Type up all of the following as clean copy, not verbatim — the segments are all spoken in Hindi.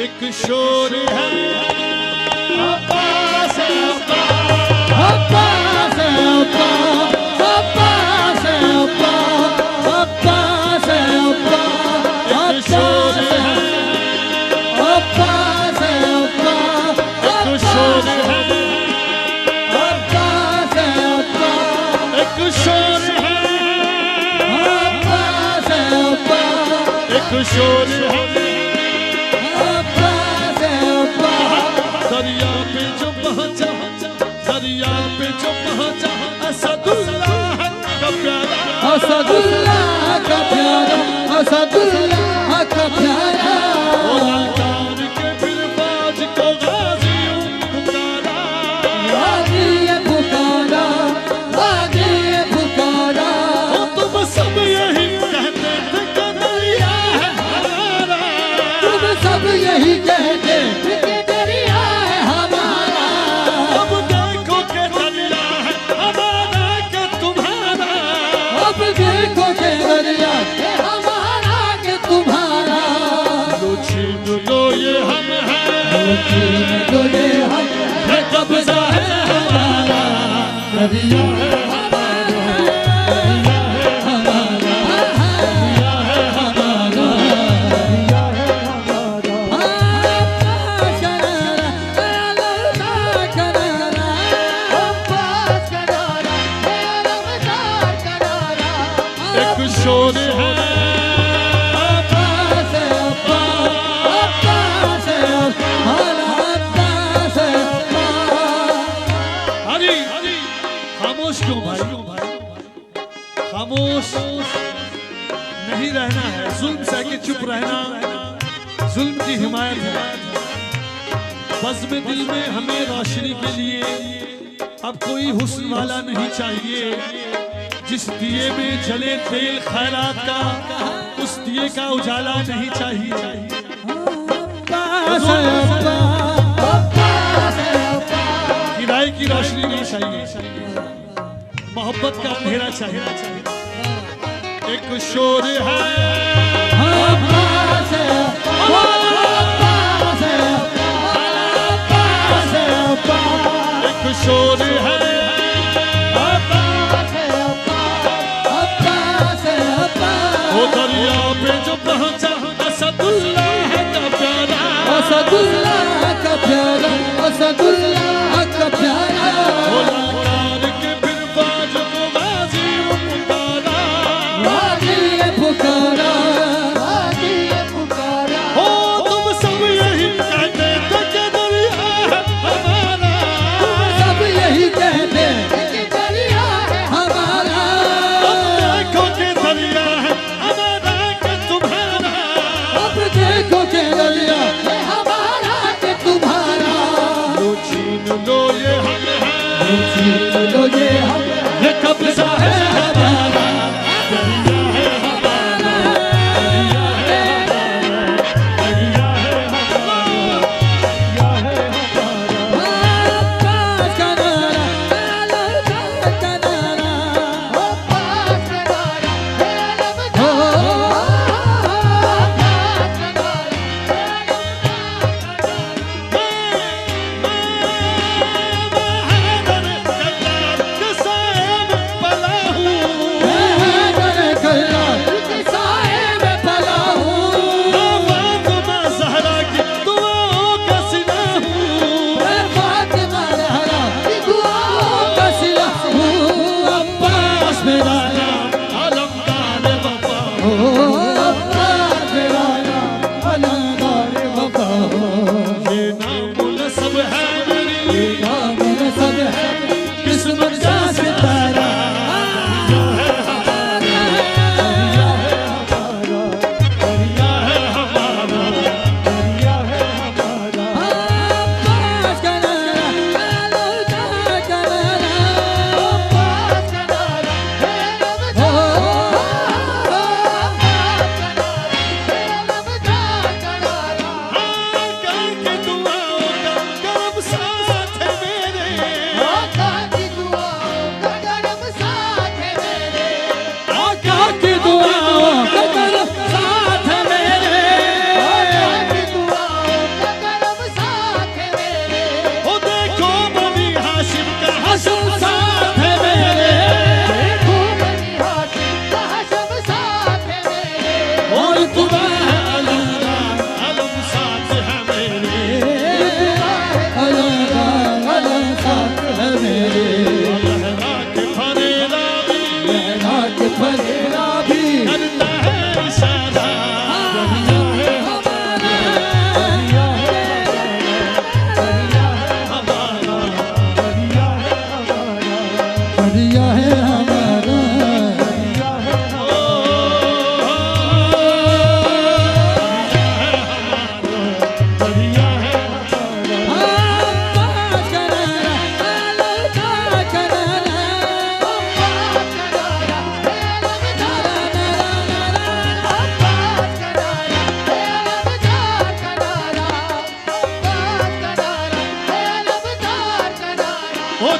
एक शोर है अब्बास अब्बास अब्बास अब्बास एक शोर है अब्बास एक शोर है अब्बास एक शोर है अब्बास एक शोर है दरिया पे जो पहुंचा दरिया पे जो पहुंचा असदुल्लाह का प्यारा असदुल्लाह का प्यारा असदुल्लाह का प्यारा ललकार के फिर बाज को गाजियों पुकारा गाजी पुकारा गाजी पुकारा तुम सब यही कहते थे कि दरिया है हमारा तुम सब यही कहते थे कि दरिया है हमारा अब देखो के दरिया है हमारा के तुम्हारा अब देखो के दरिया है हमारा के तुम्हारा लो छीन लो ये हम हैं तो ये हम ये कब्जा है हमारा दरिया है हमारा दरिया है हमारा दरिया है हमारा दरिया है हमारा अब्बास करारा अलमदार करारा अब्बास करारा अलमदार करारा एक शोर है अब्बास अब्बास अब्बास हरी खामोश क्यों भाई खामोश नहीं रहना है जुल्म सह के चुप रहना जुल्म की हिमायत है बज़्म दिल में हमें रोशनी के लिए अब कोई हुस्न वाला नहीं चाहिए जिस दिए में जले तेल खैरात का उस दिए का उजाला नहीं चाहिए किराए की रोशनी नहीं चाहिए मोहब्बत का अंधेरा चाहिए एक शोर है एक शोर है वो दरिया पे जो पहुंचा असदुल्लाह का प्यारा असदुल्लाह का प्यारा असदुल्लाह का प्यारा वो ललकार के फिर बाज को गाजी पुकारा गाजी पुकारा गाजी पुकारा हो तुम सब यही कहते थे कि दरिया है हमारा सब यही कहते कि दरिया है हमारा अब देखो कि दरिया है हमारा कि तुम्हारा अब देखो के दरिया है हमारा के तुम्हारा लो छीन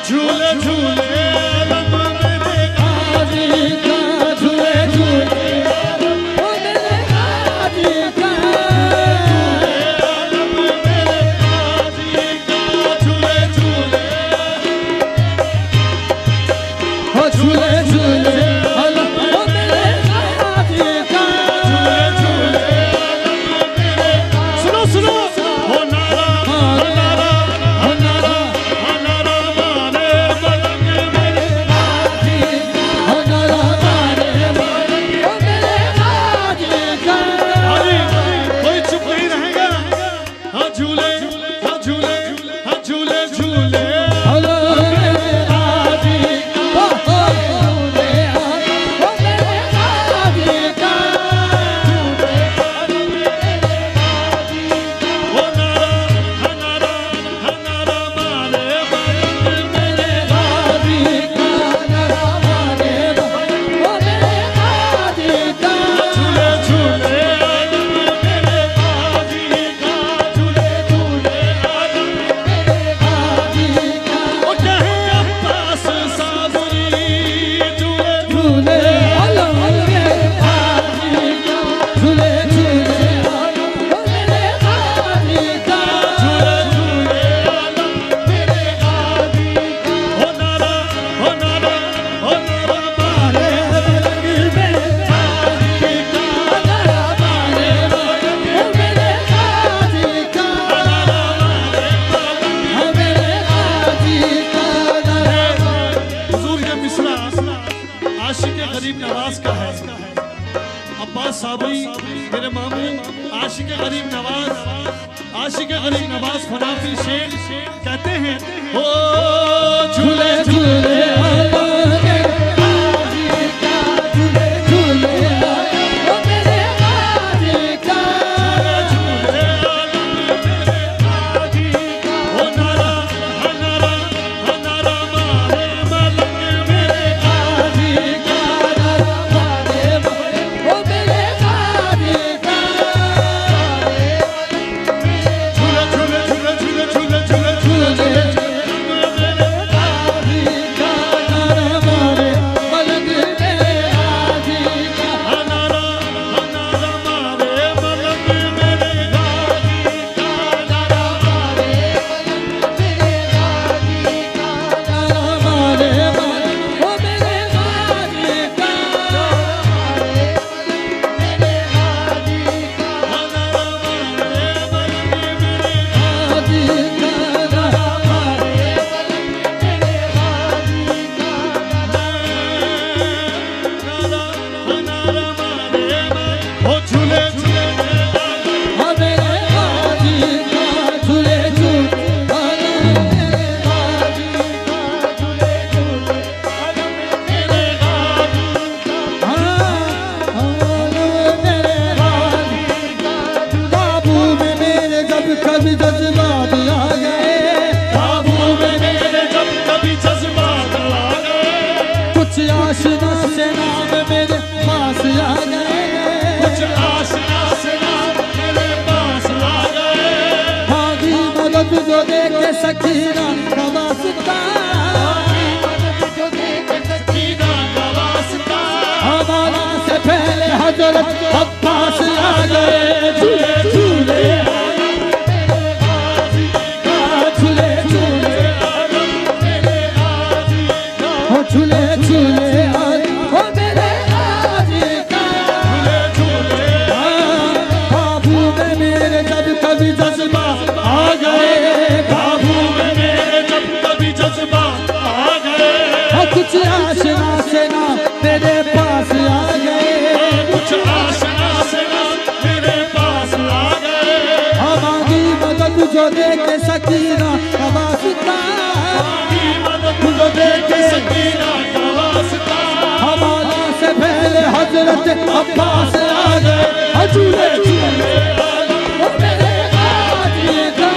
झूले झूले आलम मेरे गाजी का झूले झूले ओ मेरे गाजी का आलम मेरे गाजी का झूले झूले ओ झूले झूले आलम ओ मेरे गाजी का झूले झूले सुनो सुनो हो नारा नारा नारा नारा मारे मलंग मेरे गाजी ओ नारा मारे ओ मेरे गाजी का अरे कोई चुप नहीं रहेगा हाँ झूले हाँ झूले हाँ झूले झूले हेलो मेरे गाजी ओ झूले ओ मेरे गाजी का हो नारा नारा मारे मलंग मेरे गाजी का नारा मारे ओ मेरे गाजी का झूले झूले आलम मेरे गाजी का झूले झूले आलम गाजी का ओ कहे अब्बास साबरी झूले झूले आलम मेरे गाजी का झूले झूले आलम मेरे गाजी का झूले झूले आलम मेरे गाजी हो नारा मारे मारे मलंग मेरे गाजी का नारा मारे मलंग मेरे गाजी का मेरे गाजी का नारा हुजूर ये मिसरा आशिक गरीब नवाज का है अब्बास साबरी मेरे मामू आशिक गरीब नवाज फनाफी शेख कहते हैं हो झूले झूले आलम मेरे गाजी का झूले झूले आलम मेरे गाजी का झूले आलम मेरे गाजी हो नारा मारे मलंग मेरे गाजी का नारा मारे ओ मेरे गाजी का झूले झूले झूले झूले झूले झूले झूले झूले गाजी का नारा मारे मलंग मेरे गाजी का नारा मारे मलंग मेरे गाजी का नारा मारे मलंग मेरे गाजी का नारा मारे मलंग ओ मेरे गाजी का हो झूले झूले ओ मेरे गाजी का झूले झूले आलम मेरे गाजी का झूले झूले आलम मेरे गाजी का आलम मेरे गाजी का काबू में मेरे जब कभी जज्बात आ गए काबू में मेरे जब कभी जज्बात आ गए कुछ आशना से नाम मेरे पास आ गए कुछ आशना से नाम मेरे पास आ गए भागी मदद जो दे के सकीना का वास्ता सकीना का वास्ता हमारा से पहले हजरत अब्बास आ गए झूले झूले झूले झूले हो झूले झूले हो मेरे गाजी का काबू में मेरे जब कभी जज्बा आ गए काबू में मेरे जब कभी जज्बात आ गए कुछ आशना से ना मेरे पास आ गए कुछ आशना से नाम मेरे पास आ गए हमारी मदद जो दे के सकीना का वास्ता की मदद जो दे के सकीना का वास्ता हमारा से पहले हजरत अब्बास आ गए झूले झूले ओ मेरे गाजी का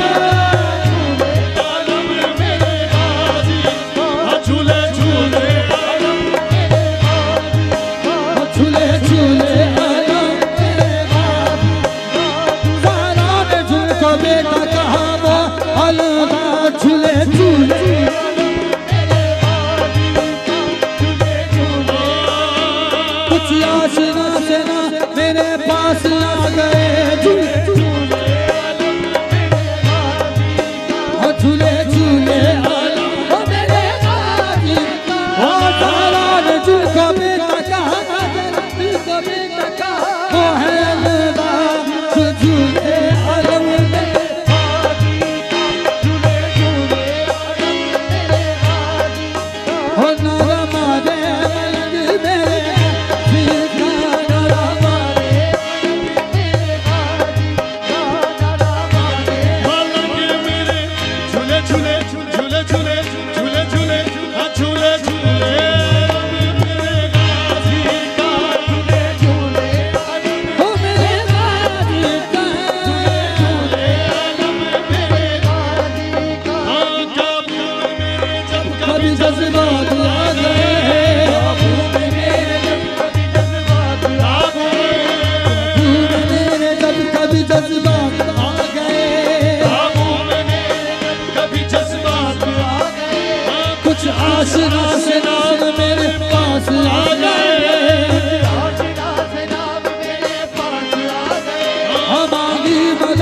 आलम मेरे गाजी झूले झूले झूले झूले आलम मेरे गाजी ज़हरा ने झुमको बेटा कहा वो अलगा झूले झूले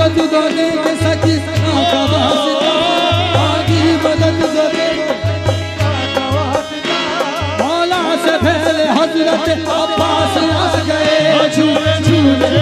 मदद दो दे के सकी आका वास्ता आगी मदद दो दे मौला से पहले हजरत अब्बास आ गए झूले झूले